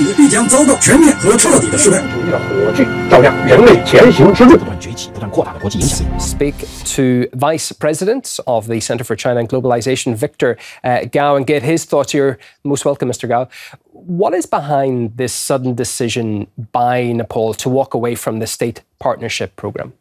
理必将遭到全面和彻底的失败。主义的火炬照亮人类前行之路，不断崛起、不断扩大的国际影响力。 Speak to Vice President of the Centre for China and Globalization, Victor Gao, and get his thoughts. You're most welcome, Mr. Gao. What is behind this sudden decision by Nepal to walk away from the state partnership program?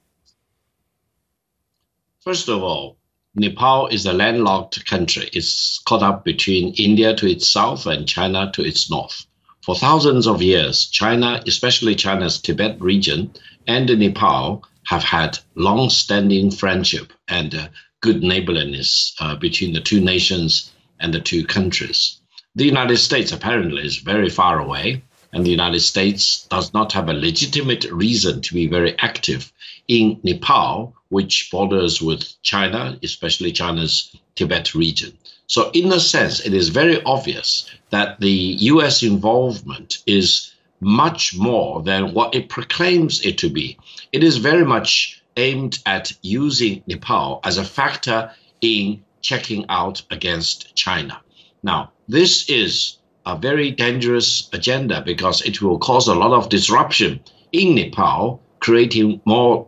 First of all, Nepal is a landlocked country. It's caught up between India to its south and China to its north. For thousands of years, China, especially China's Tibet region, and Nepal have had long-standing friendship and good neighborliness between the two nations and the two countries. The United States apparently is very far away, and the United States does not have a legitimate reason to be very active in Nepal, which borders with China, especially China's Tibet region. So in a sense, it is very obvious that the US involvement is much more than what it proclaims it to be. It is very much aimed at using Nepal as a factor in checking out against China. Now, this is a very dangerous agenda because it will cause a lot of disruption in Nepal, creating more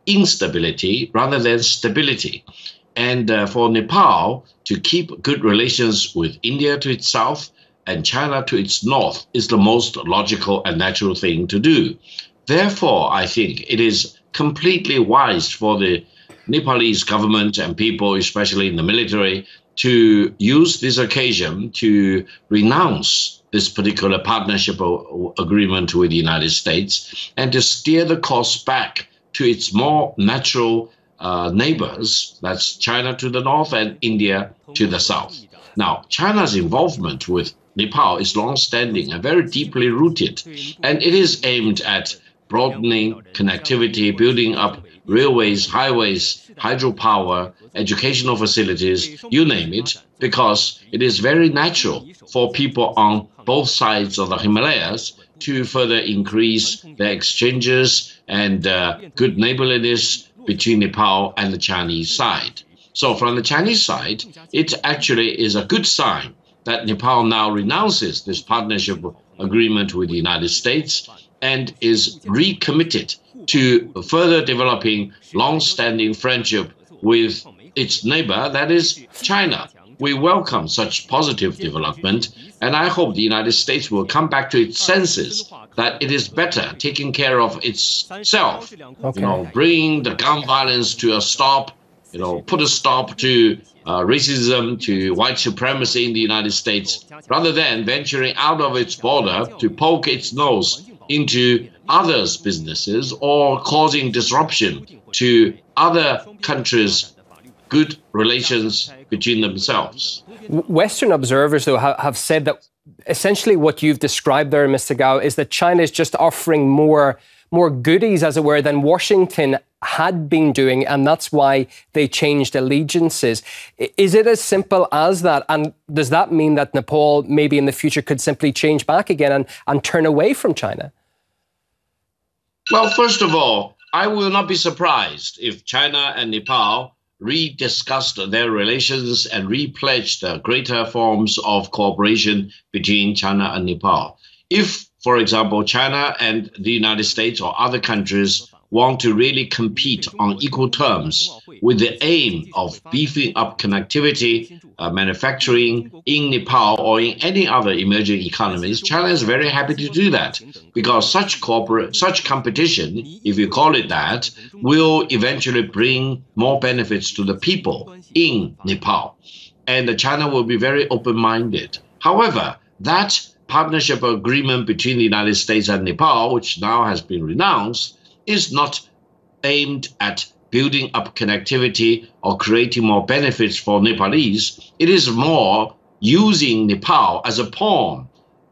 instability rather than stability. And for Nepal to keep good relations with India to its south and China to its north is the most logical and natural thing to do. Therefore, I think it is completely wise for the Nepalese government and people, especially in the military, to use this occasion to renounce this particular partnership agreement with the United States and to steer the course back to its more natural neighbors, that's China to the north and India to the south. Now, China's involvement with Nepal is long-standing and very deeply rooted, and it is aimed at broadening connectivity, building up railways, highways, hydropower, educational facilities, you name it, because it is very natural for people on both sides of the Himalayas to further increase their exchanges and good neighborliness between Nepal and the Chinese side. So from the Chinese side, it actually is a good sign that Nepal now renounces this partnership agreement with the United States and is recommitted to further developing long-standing friendship with its neighbor, that is China. We welcome such positive development, and I hope the United States will come back to its senses that it is better taking care of itself, bringing the gun violence to a stop, put a stop to racism, to white supremacy in the United States, rather than venturing out of its border to poke its nose into others' businesses or causing disruption to other countries' good relations between themselves. Western observers, though, have said that essentially what you've described there, Mr. Gao, is that China is just offering more goodies, as it were, than Washington had been doing, and that's why they changed allegiances. Is it as simple as that? And does that mean that Nepal maybe in the future could simply change back again and turn away from China? Well, first of all, I will not be surprised if China and Nepal rediscussed their relations and repledged greater forms of cooperation between China and Nepal. If, for example, China and the United States or other countries want to really compete on equal terms with the aim of beefing up connectivity, manufacturing in Nepal or in any other emerging economies, China is very happy to do that because such competition, if you call it that, will eventually bring more benefits to the people in Nepal. And China will be very open-minded. However, that partnership agreement between the United States and Nepal, which now has been renounced, is not aimed at building up connectivity or creating more benefits for Nepalese. It is more using Nepal as a pawn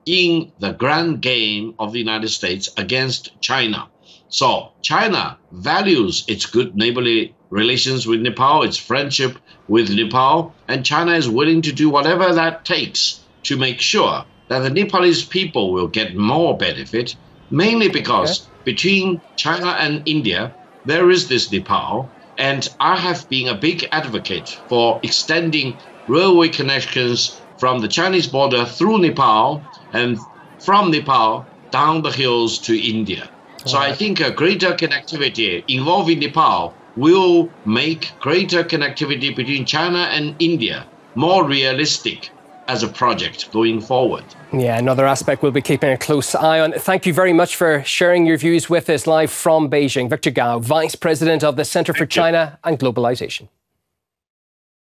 in the grand game of the United States against China. So China values its good neighborly relations with Nepal, its friendship with Nepal, and China is willing to do whatever that takes to make sure that the Nepalese people will get more benefit, mainly because between China and India, there is this Nepal, and I have been a big advocate for extending railway connections from the Chinese border through Nepal and from Nepal down the hills to India. So I think a greater connectivity involving Nepal will make greater connectivity between China and India more realistic as a project going forward. Yeah, another aspect we'll be keeping a close eye on. Thank you very much for sharing your views with us live from Beijing. Victor Gao, Vice President of the Center for China and Globalization.